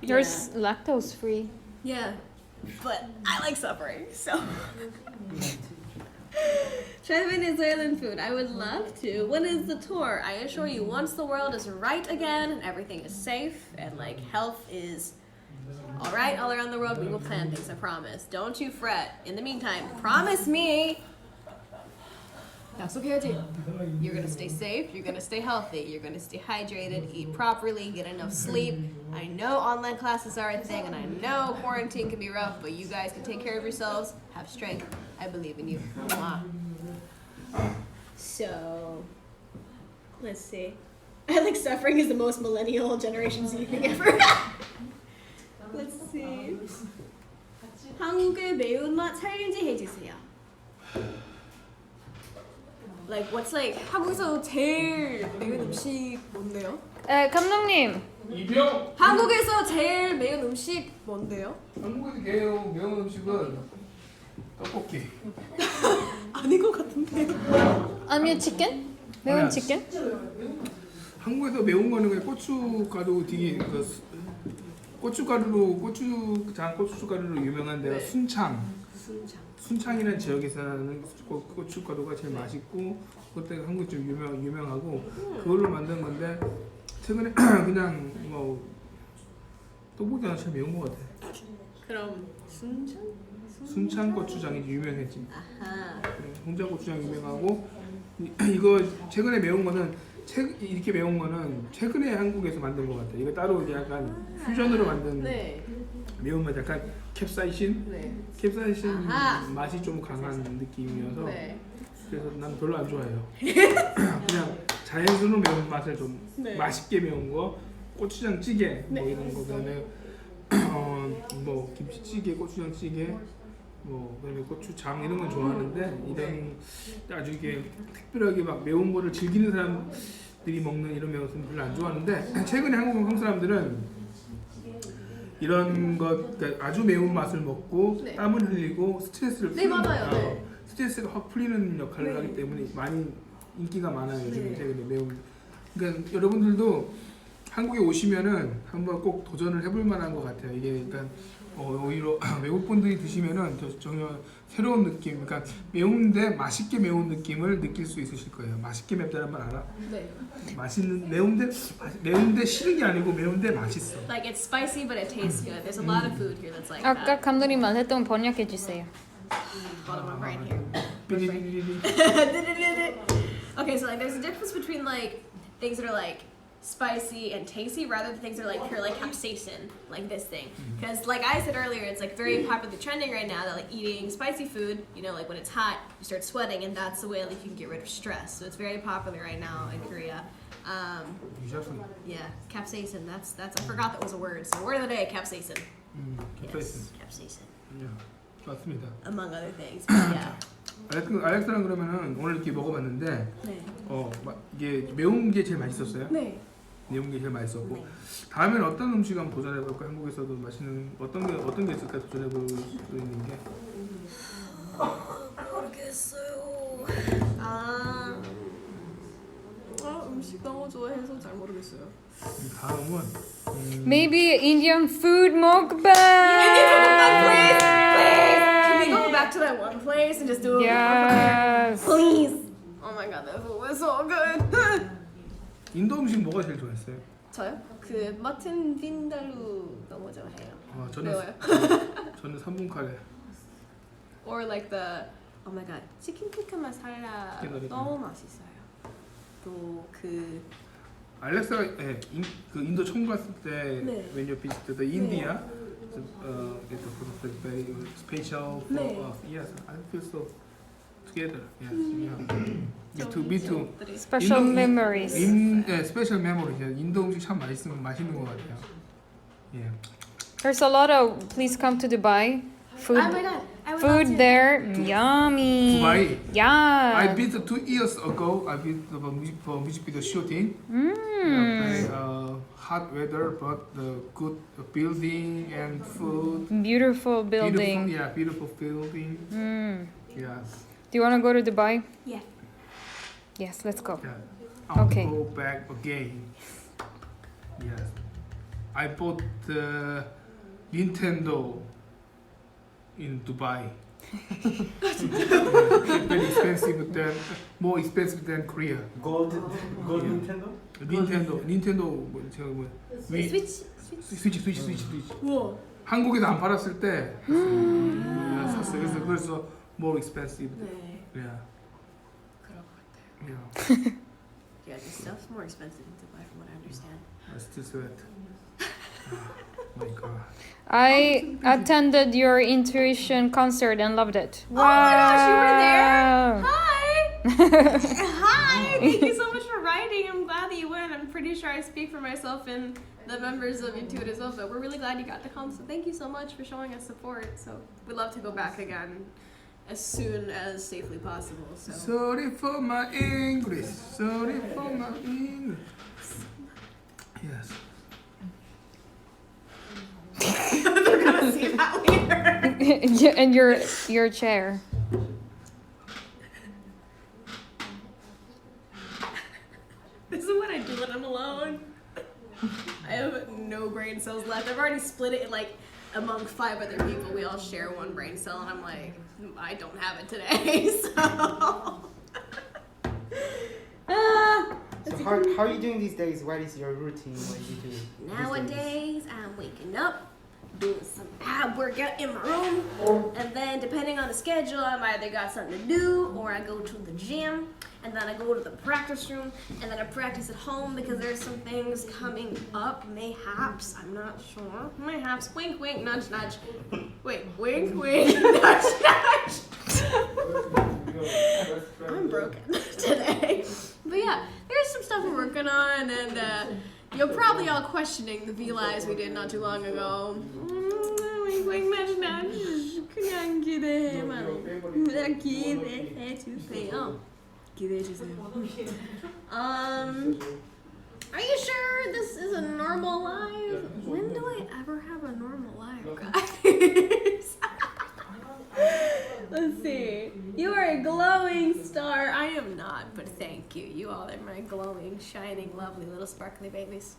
[SPEAKER 5] Yours lactose free.
[SPEAKER 1] Yeah, but I like suffering, so. Try Venezuelan food. I would love to. When is the tour? I assure you, once the world is right again and everything is safe and like health is all right all around the world, we will plan things. I promise. Don't you fret. In the meantime, promise me. That's okay, too. You're gonna stay safe. You're gonna stay healthy. You're gonna stay hydrated. Eat properly. Get enough sleep. I know online classes are a thing, and I know quarantine can be rough, but you guys can take care of yourselves. Have strength. I believe in you. Mwah. So, let's see. I like suffering is the most millennial Generation Z thing ever. Let's see. 한국의 매운맛 챌린지 해주세요. Like what's like 한국에서 제일 매운 음식 뭔데요?
[SPEAKER 5] 감독님.
[SPEAKER 2] 이병.
[SPEAKER 1] 한국에서 제일 매운 음식 뭔데요?
[SPEAKER 2] 한국에서 매운 음식은 떡볶이.
[SPEAKER 1] 아닌 것 같은데.
[SPEAKER 5] 아니요 치킨? 매운 치킨?
[SPEAKER 2] 한국에서 매운 거는 그냥 고춧가루 되게 고춧가루로 고춧가루로 유명한 데가
[SPEAKER 1] 네.
[SPEAKER 2] 순창이라는 지역에서는 고춧가루가 제일 맛있고 그때가 한국에 좀 유명하고 그걸로 만든 건데 최근에 그냥 뭐 떡볶이가 제일 매운 것 같아.
[SPEAKER 1] 그럼
[SPEAKER 2] 순창 고추장이 유명했지.
[SPEAKER 1] 아하.
[SPEAKER 2] 홍자 고추장 유명하고 이거 최근에 매운 거는 이렇게 매운 거는 최근에 한국에서 만든 것 같아. 이거 따로 약간 퓨전으로 만든
[SPEAKER 1] 네.
[SPEAKER 2] 매운맛 약간 캡사이신?
[SPEAKER 1] 네.
[SPEAKER 2] 캡사이신
[SPEAKER 1] 아하.
[SPEAKER 2] 맛이 좀 강한 느낌이어서
[SPEAKER 1] 네.
[SPEAKER 2] 그래서 난 별로 안 좋아해요. 그냥 자연스러운 매운맛을 좀
[SPEAKER 1] 네.
[SPEAKER 2] 맛있게 매운 거 고추장 찌개 뭐
[SPEAKER 1] 네.
[SPEAKER 2] 이런 거 그다음에 뭐 김치찌개, 고추장 찌개 뭐 그다음에 고추장 이런 건 좋아하는데 이런 아주 이게 특별하게 막 매운 거를 즐기는 사람들이 먹는 이런 매운맛은 별로 안 좋아하는데 최근에 한국 사람들은 이런 것 그러니까 아주 매운 맛을 먹고
[SPEAKER 1] 네.
[SPEAKER 2] 땀을 흘리고 스트레스를
[SPEAKER 1] 네, 맞아요. 네.
[SPEAKER 2] 스트레스가 확 풀리는 역할을
[SPEAKER 1] 네.
[SPEAKER 2] 하기 때문에 많이 인기가 많아요. 요즘에
[SPEAKER 1] 네.
[SPEAKER 2] 최근에 매운. 그러니까 여러분들도 한국에 오시면은 한번 꼭 도전을 해볼 만한 것 같아요. 이게 그러니까 오히려 외국 분들이 드시면은 전혀 새로운 느낌, 그러니까 매운데 맛있게 매운 느낌을 느낄 수 있으실 거예요. 맛있게 맵다는 말 알아?
[SPEAKER 1] 네.
[SPEAKER 2] 맛있는 매운데 싫은 게 아니고 매운데 맛있어.
[SPEAKER 1] Like it's spicy but it tastes good. There's a lot of food here that's like
[SPEAKER 5] 아까
[SPEAKER 1] that.
[SPEAKER 5] 감독님 말했던 번역해 주세요.
[SPEAKER 1] Hold on, right here.
[SPEAKER 2] 삐리리리리.
[SPEAKER 1] Okay, so like there's a difference between like things that are like spicy and tasty rather than things that are like pure like capsaicin, like this thing. Because like I said earlier, it's like very popularly trending right now that like eating spicy food, you know, like when it's hot, you start sweating, and that's the way like you can get rid of stress. So it's very popular right now in Korea.
[SPEAKER 2] Exactly.
[SPEAKER 1] Yeah, capsaicin. That's I forgot that was a word. So word of the day, capsaicin.
[SPEAKER 2] capsaicin.
[SPEAKER 1] Capsaicin.
[SPEAKER 2] 맞습니다.
[SPEAKER 1] Among other things. But yeah.
[SPEAKER 2] 알렉스랑 그러면은 오늘 이렇게 먹어봤는데
[SPEAKER 1] 네.
[SPEAKER 2] 이게 매운 게 제일 맛있었어요?
[SPEAKER 1] 네.
[SPEAKER 2] 매운 게 제일 맛있었고
[SPEAKER 1] 네.
[SPEAKER 2] 다음에는 어떤 음식 한번 도전해볼까? 한국에서도 맛있는 어떤 게 있을까 도전해볼 수 있는 게?
[SPEAKER 1] 모르겠어요. 음식 너무 좋아해서 잘 모르겠어요.
[SPEAKER 2] 다음은
[SPEAKER 5] Maybe Indian food mukbang.
[SPEAKER 1] Please. Can we go back to that one place and just do a
[SPEAKER 5] Yes.
[SPEAKER 1] please? Oh my god, that food was so good.
[SPEAKER 2] 인도 음식 뭐가 제일 좋아했어요?
[SPEAKER 1] 저요? 그 머튼 빈달루 너무 좋아해요.
[SPEAKER 2] 저는 3분 카레.
[SPEAKER 1] Or like the oh my god, 치킨 티카 마살라 너무 맛있어요. 또 그
[SPEAKER 2] 알렉사가 그 인도 처음 갔을 때
[SPEAKER 1] 네.
[SPEAKER 2] when you visited the India, it was very special for
[SPEAKER 1] 네.
[SPEAKER 2] us. Yes, I feel so together. Yes, yeah. Me too.
[SPEAKER 5] Special memories.
[SPEAKER 2] special memory. 인도 음식 참 맛있는 것 같아요. Yeah.
[SPEAKER 5] There's a lot of. Please come to Dubai. Food.
[SPEAKER 1] Oh my god, I would love
[SPEAKER 5] Food
[SPEAKER 1] to.
[SPEAKER 5] there, yummy.
[SPEAKER 2] Dubai?
[SPEAKER 5] Yeah.
[SPEAKER 2] I visited 2 years ago. I visited for music video shooting. Very, hot weather, but the good building and food.
[SPEAKER 5] Beautiful building.
[SPEAKER 2] Beautiful building. Yeah.
[SPEAKER 5] Do you want to go to Dubai?
[SPEAKER 1] Yeah.
[SPEAKER 5] Yes, let's go.
[SPEAKER 2] Yeah. I'll
[SPEAKER 5] Okay.
[SPEAKER 2] go back again. Yes. I bought the Nintendo in Dubai. Very expensive than more expensive than Korea.
[SPEAKER 7] Gold
[SPEAKER 2] Yeah.
[SPEAKER 7] Nintendo?
[SPEAKER 2] 닌텐도 뭐 제가 뭐 스위치.
[SPEAKER 1] 우와.
[SPEAKER 2] 한국에서 안 팔았을 때 샀어요. 그래서 more expensive.
[SPEAKER 1] 네.
[SPEAKER 2] Yeah.
[SPEAKER 1] 그럴 것 같아요.
[SPEAKER 2] Yeah.
[SPEAKER 1] Yeah, this stuff's more expensive in Dubai from what I understand.
[SPEAKER 2] I still sweat. Oh my god.
[SPEAKER 5] I attended your intuition concert and loved it.
[SPEAKER 1] Oh my gosh, you were
[SPEAKER 5] Wow.
[SPEAKER 1] there? Hi! Hi! Thank you so much for writing. I'm glad that you went. I'm pretty sure I speak for myself and the members of Intuit as well, but we're really glad you got to come. So thank you so much for showing us support. So we'd love to go back again as soon as safely possible. So
[SPEAKER 2] Sorry for my English. Sorry for my English. Yes.
[SPEAKER 1] they're gonna see that later.
[SPEAKER 5] Yeah, and your chair.
[SPEAKER 1] This is what I do when I'm alone. I have no brain cells left. I've already split it like among 5 other people. We all share one brain cell, and I'm like, I don't have it today.
[SPEAKER 7] So how are you doing these days? What is your routine? What do you do? these days?
[SPEAKER 1] Nowadays, I'm waking up, doing some ab workout in my room, and then depending on the schedule, I've either got something to do or I go to the gym, and then I go to the practice room, and then I practice at home because there's some things coming up. Mayhaps, I'm not sure. Mayhaps, wink, wink, nudge, nudge. Wait, wink, wink, nudge, nudge. I'm broken today. But yeah, there's some stuff we're working on, and you're probably all questioning the VLIVEs we did not too long ago. Wink, wink, nudge, nudge. 그냥 기대해 주세요. 기대해 주세요. Are you sure this is a normal live? When do I ever have a normal live, guys? Let's see. You are a glowing star. I am not, but thank you. You all are my glowing, shining, lovely little sparkly babies.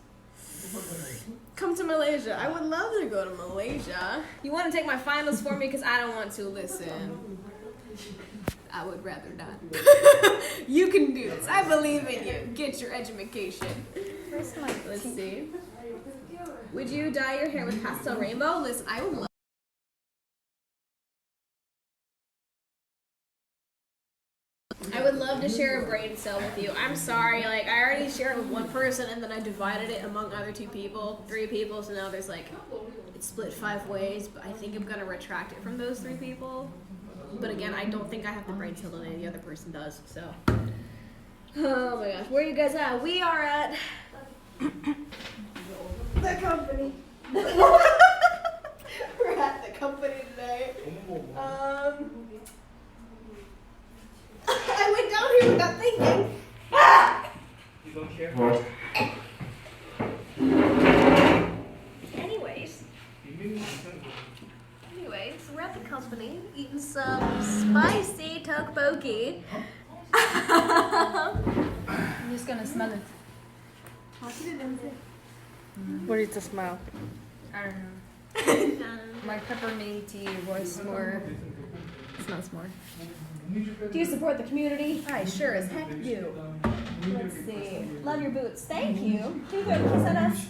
[SPEAKER 1] Come to Malaysia. I would love to go to Malaysia. You want to take my finals for me? Because I don't want to listen. I would rather not. You can do this. I believe in you. Get your education. Let's see. Would you dye your hair with pastel rainbow? Listen, I would love. I would love to share a brain cell with you. I'm sorry, like I already shared with one person and then I divided it among other 2 people, 3 people, so now there's like, it's split 5 ways, but I think I'm gonna retract it from those 3 people. But again, I don't think I have the brain cell that any other person does, so. Oh my gosh, where are you guys at? We are at the company. We're at the company today. I went down here without thinking. Ah!
[SPEAKER 2] You don't care?
[SPEAKER 1] Anyways, we're at the company eating some spicy tteokbokki.
[SPEAKER 5] I'm just gonna smell it. What is the smell? I don't know. My peppermint tea was more. It smells more.
[SPEAKER 1] Do you support the community? I sure as heck do. Let's see. Love your boots. Thank you. Can you go ahead and kiss at us?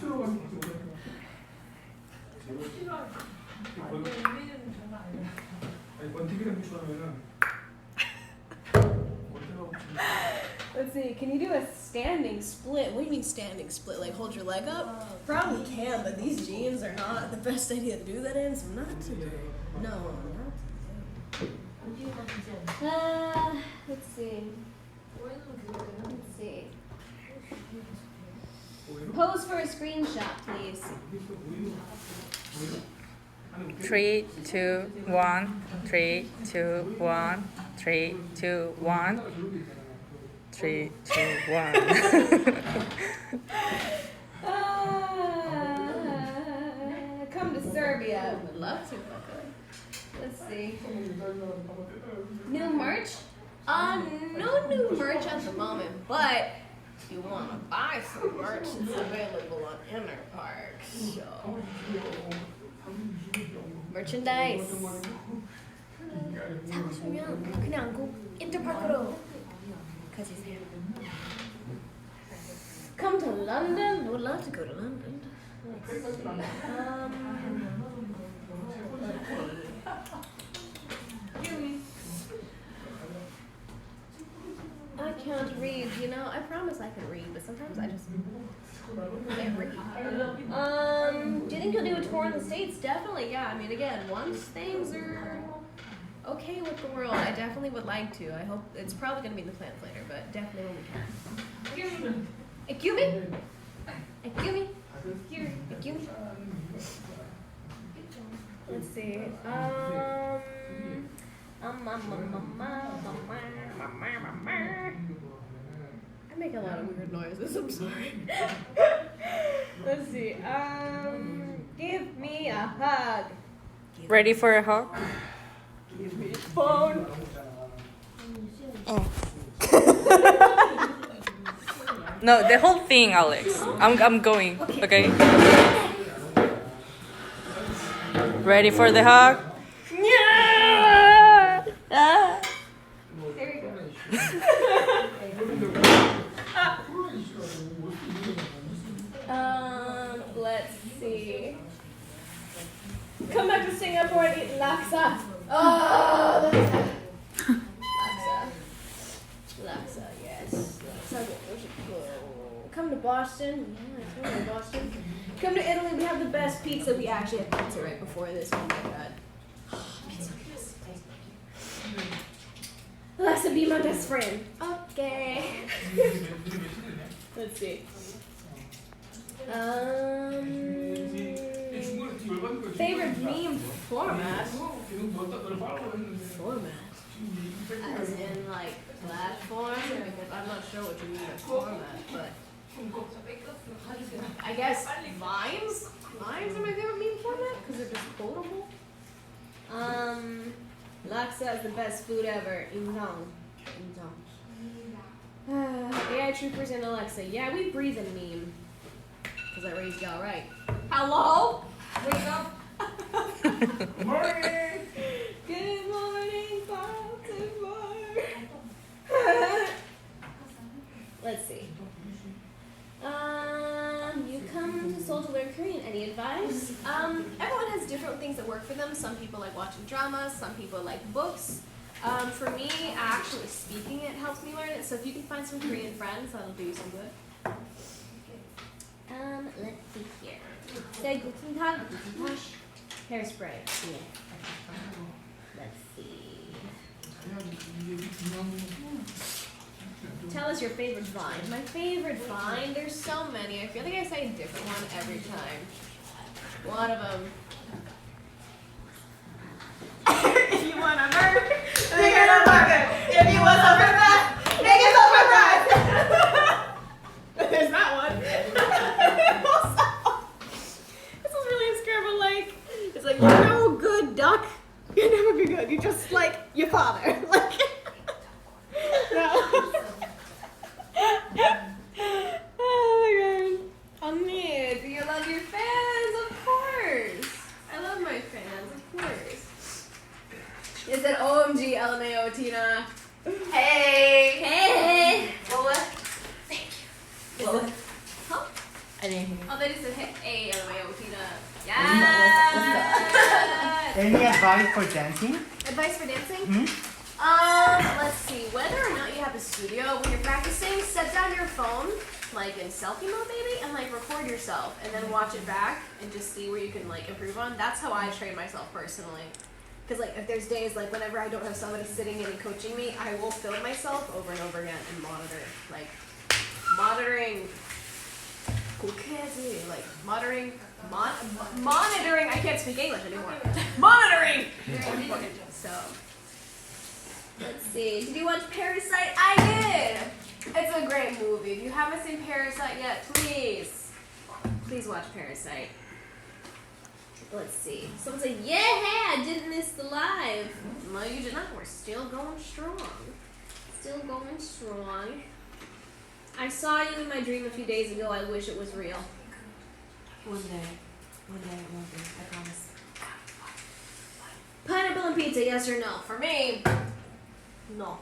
[SPEAKER 1] Let's see. Can you do a standing split? What do you mean standing split? Like hold your leg up? Probably can, but these jeans are not the best idea to do that in, so not today. No, not today. Let's see. Let's see. Pose for a screenshot, please.
[SPEAKER 4] 3, 2, 1. 3, 2, 1. 3, 2, 1. 3, 2, 1.
[SPEAKER 1] Come to Serbia. Would love to, if I could. Let's see. New merch? No new merch at the moment, but if you want to buy some merch, it's available on Inner Park. So, merchandise. 사고 싶으면 그냥 꼭 인터파크로 가주세요. Come to London? Would love to go to London. I can't read, you know. I promise I can read, but sometimes I just can't read. Do you think you'll do a tour in the States? Definitely, yeah. I mean, again, once things are okay with the world, I definitely would like to. I hope it's probably going to be in the plans later, but definitely when we can. Excuse me? Excuse me? Excuse me? Let's see. I make a lot of weird noises, I'm sorry. Let's see. Give me a hug.
[SPEAKER 4] Ready for a hug?
[SPEAKER 1] Give me a phone.
[SPEAKER 4] Oh. No, the whole thing, Alex. I'm going. Okay. Ready for the hug?
[SPEAKER 1] Yeah. There you go. Let's see. Come back to Singapore and eat laksa. Oh, laksa, yes. Laksa, where should we go? Come to Boston. Yeah, come to Boston. Come to Italy. We have the best pizza. We actually had pizza right before this. Oh my god. Pizza, yes. Laksa, be my best friend. Okay. Let's see. Favorite meme format? Format? As in like platform? Because I'm not sure what you mean by format, but I guess Vines? Vines are my favorite meme format because they're just quotable. Laksa is the best food ever. Indong. AI Troopers and AleXa. Yeah, we breathe in meme. because I raised y'all right. Hello?
[SPEAKER 3] Wake up.
[SPEAKER 2] Good morning.
[SPEAKER 1] Good morning, Baltimore. Let's see. You come to Seoul to learn Korean. Any advice? Everyone has different things that work for them. Some people like watching dramas. Some people like books. For me, actually speaking it helps me learn it. So if you can find some Korean friends, that'll do you some good. Let's see here. Say guten Tag, guten Tag. Hairspray. Yeah. Let's see. Tell us your favorite vine. My favorite vine? There's so many. I feel like I say a different one every time. One of them. If you want a bird, make it a burger. If you want something fast, make it something fast. There's that one. This is really a scramble like. It's like, you're no good, duck. You'll never be good. You're just like your father. Like, no. Oh my god. Honey, do you love your fans? Of course. I love my fans, of course. Is it OMG LMAO Tina? Hey! Hey! What? Thank you. What? Huh?
[SPEAKER 4] I didn't hear.
[SPEAKER 1] Oh, they just said hey LMAO Tina.
[SPEAKER 7] What's
[SPEAKER 1] Yeah!
[SPEAKER 7] Any advice for dancing?
[SPEAKER 1] Advice for dancing?
[SPEAKER 7] Hmm?
[SPEAKER 1] Let's see. Whether or not you have a studio, when you're practicing, set down your phone, like in selfie mode maybe, and like record yourself, and then watch it back, and just see where you can like improve on. That's how I train myself personally. Because like if there's days like whenever I don't have somebody sitting in and coaching me, I will film myself over and over again and monitor. Like monitoring. Like monitoring. Monitoring. I can't speak English anymore. Monitoring. Very important. So. Let's see. Did you watch Parasite? I did! It's a great movie. If you haven't seen Parasite yet, please watch Parasite. Let's see. Someone said, yeah, I didn't miss the live. No, you did not. We're still going strong. Still going strong. I saw you in my dream a few days ago. I wish it was real.
[SPEAKER 6] One day it will be, I promise.
[SPEAKER 1] Pineapple and pizza, yes or no? For me, no.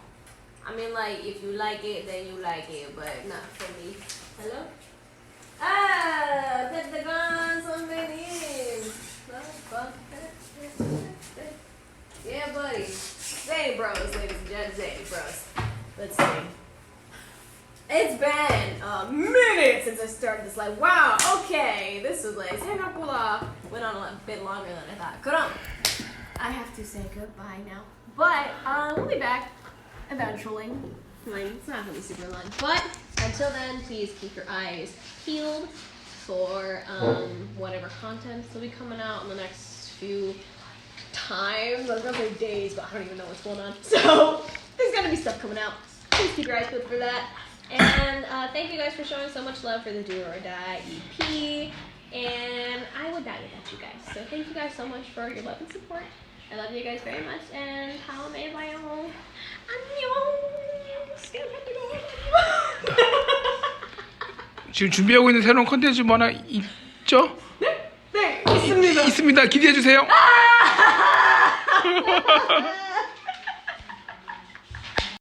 [SPEAKER 1] I mean, like, if you like it, then you like it, but not for me. Hello? Ah, put the guns on my knees. Yeah, buddy. Zany Bros, ladies and gents, Zany Bros. Let's see. It's been a minute since I started this live. Wow, okay. This was like, went on a bit longer than I thought. 그럼, I have to say goodbye now. But, we'll be back eventually. Like, it's not gonna be super long. But, until then, please keep your eyes peeled for, whatever content will be coming out in the next few times. I was gonna say days, but I don't even know what's going on. So, there's gonna be stuff coming out. Please keep your eyes peeled for that. And thank you guys for showing so much love for the Do or Die EP. And I would die without you guys. So thank you guys so much for your love and support. I love you guys very much. And 다음에 봐요. 안녕. Still have to go.
[SPEAKER 2] 지금 준비하고 있는 새로운 컨텐츠 뭐 하나 있죠?
[SPEAKER 1] 네, 있습니다.
[SPEAKER 2] 있습니다. 기대해 주세요.